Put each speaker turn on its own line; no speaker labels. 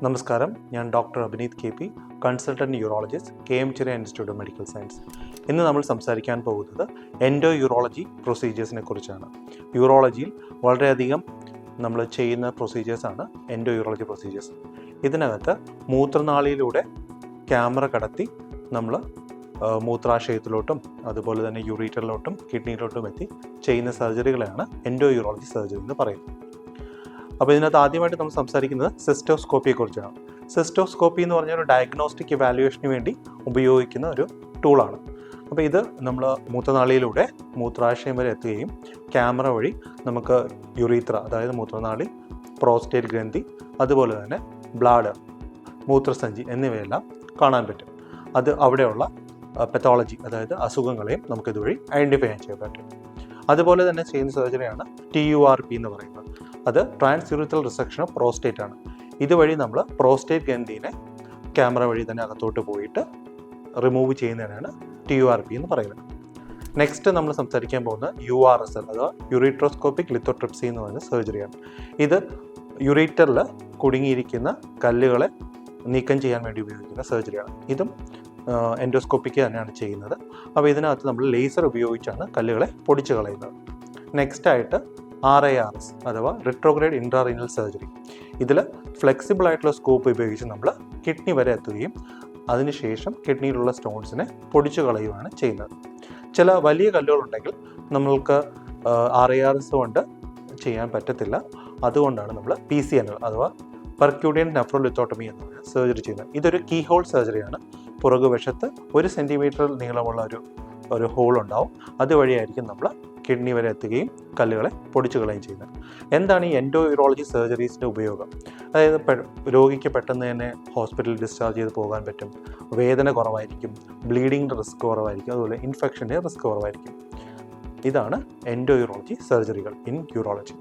നമസ്കാരം, ഞാൻ doctor Abhineeth KP, consultant urologist, KM Chiraya institute of medical science. ഇന്ന് നമ്മൾ സംസാരിക്കാൻ പോകുന്നത് എൻഡോ യൂറോളജി പ്രൊസീജിയേഴ്സിനെ കുറിച്ചാണ്. യൂറോളജിയിൽ വളരെയധികം നമ്മൾ ചെയ്യുന്ന പ്രൊസീജിയേഴ്സാണ് എൻഡോ യൂറോളജി പ്രൊസീജിയേഴ്സ്. ഇതിനകത്ത് മൂത്രനാളിയിലൂടെ ക്യാമറ കടത്തി നമ്മൾ മൂത്രാശയത്തിലോട്ടും അതുപോലെ തന്നെ യൂറീറ്ററിലോട്ടും കിഡ്നിയിലോട്ടും എത്തി ചെയ്യുന്ന സർജറികളാണ് എൻഡോ യൂറോളജി സർജറി എന്ന് പറയുന്നത്. അപ്പോൾ ഇതിനകത്ത് ആദ്യമായിട്ട് നമ്മൾ സംസാരിക്കുന്നത് സിസ്റ്റോസ്കോപ്പിയെക്കുറിച്ചാണ്. സിസ്റ്റോസ്കോപ്പി എന്ന് പറഞ്ഞാൽ ഒരു ഡയഗ്നോസ്റ്റിക് ഇവാലുവേഷന് വേണ്ടി ഉപയോഗിക്കുന്ന ഒരു ടൂളാണ്. അപ്പോൾ ഇത് നമ്മൾ മൂത്രനാളിയിലൂടെ മൂത്രാശയം വരെ എത്തുകയും ക്യാമറ വഴി നമുക്ക് യുറീത്ര, അതായത് മൂത്രനാളി, പ്രോസ്റ്റേറ്റ് ഗ്രന്ഥി, അതുപോലെ തന്നെ ബ്ലാഡർ, മൂത്രസഞ്ചി എന്നിവയെല്ലാം കാണാൻ പറ്റും. അത് അവിടെയുള്ള പെത്തോളജി, അതായത് അസുഖങ്ങളെയും നമുക്കിതുവഴി ഐഡൻറ്റിഫൈ ചെയ്യാൻ പറ്റും. അതുപോലെ തന്നെ ചെയ്യുന്ന സർജറിയാണ് TURP എന്ന് പറയുന്നത്. അത് trans urethral resection of prostate ആണ്. ഇതുവഴി നമ്മൾ പ്രോസ്റ്റേറ്റ് ഗ്രന്ഥിനെ ക്യാമറ വഴി തന്നെ അകത്തോട്ട് പോയിട്ട് റിമൂവ് ചെയ്യുന്നതിനാണ് TURP എന്ന് പറയുന്നത്. നെക്സ്റ്റ് നമ്മൾ സംസാരിക്കാൻ പോകുന്നത് URSL അഥവാ യൂറിട്രോസ്കോപ്പിക് ലിത്തോട്രിപ്സി എന്ന് പറയുന്ന സർജറിയാണ്. ഇത് യൂറീറ്ററിൽ കുടുങ്ങിയിരിക്കുന്ന കല്ലുകളെ നീക്കം ചെയ്യാൻ വേണ്ടി ഉപയോഗിക്കുന്ന സർജറിയാണ്. ഇതും എൻഡോസ്കോപ്പിക്ക് തന്നെയാണ് ചെയ്യുന്നത്. അപ്പോൾ ഇതിനകത്ത് നമ്മൾ ലേസർ ഉപയോഗിച്ചാണ് കല്ലുകളെ പൊടിച്ചു കളയുന്നത്. നെക്സ്റ്റ് ആയിട്ട് RIRS അഥവാ റിട്രോഗ്രേഡ് ഇൻട്രാറീനൽ സർജറി. ഇതിൽ ഫ്ലെക്സിബിൾ ആയിട്ടുള്ള സ്കോപ്പ് ഉപയോഗിച്ച് നമ്മൾ കിഡ്നി വരെ എത്തുകയും അതിനുശേഷം കിഡ്നിയിലുള്ള സ്റ്റോൺസിനെ പൊടിച്ചു കളയുകയാണ് ചെയ്യുന്നത്. ചില വലിയ കല്ലുകളുണ്ടെങ്കിൽ നമ്മൾക്ക് RIRS കൊണ്ട് ചെയ്യാൻ പറ്റത്തില്ല. അതുകൊണ്ടാണ് നമ്മൾ PCN അഥവാ പെർക്യൂഡിയൻ നെഫ്രോലിത്തോട്ടമി എന്ന സർജറി ചെയ്യുന്നത്. ഇതൊരു കീ ഹോൾ സർജറിയാണ്. പുറകുവശത്ത് 1 സെൻറ്റിമീറ്റർ നീളമുള്ള ഒരു ഹോൾ ഉണ്ടാവും. അതുവഴിയായിരിക്കും നമ്മൾ കിഡ്നി വരെ എത്തുകയും കല്ലുകളെ പൊടിച്ചു കളയുകയും ചെയ്യുന്നത്. എന്താണ് ഈ എൻഡോ യൂറോളജി സർജറീസിൻ്റെ ഉപയോഗം? അതായത് രോഗിക്ക് പെട്ടെന്ന് തന്നെ ഹോസ്പിറ്റലിൽ ഡിസ്ചാർജ് ചെയ്ത് പോകാൻ പറ്റും. വേദന കുറവായിരിക്കും, ബ്ലീഡിങ്ങിൻ്റെ റിസ്ക് കുറവായിരിക്കും, അതുപോലെ ഇൻഫെക്ഷൻ്റെ റിസ്ക് കുറവായിരിക്കും. ഇതാണ് എൻഡോ യൂറോളജി സർജറികൾ ഇൻ യൂറോളജി.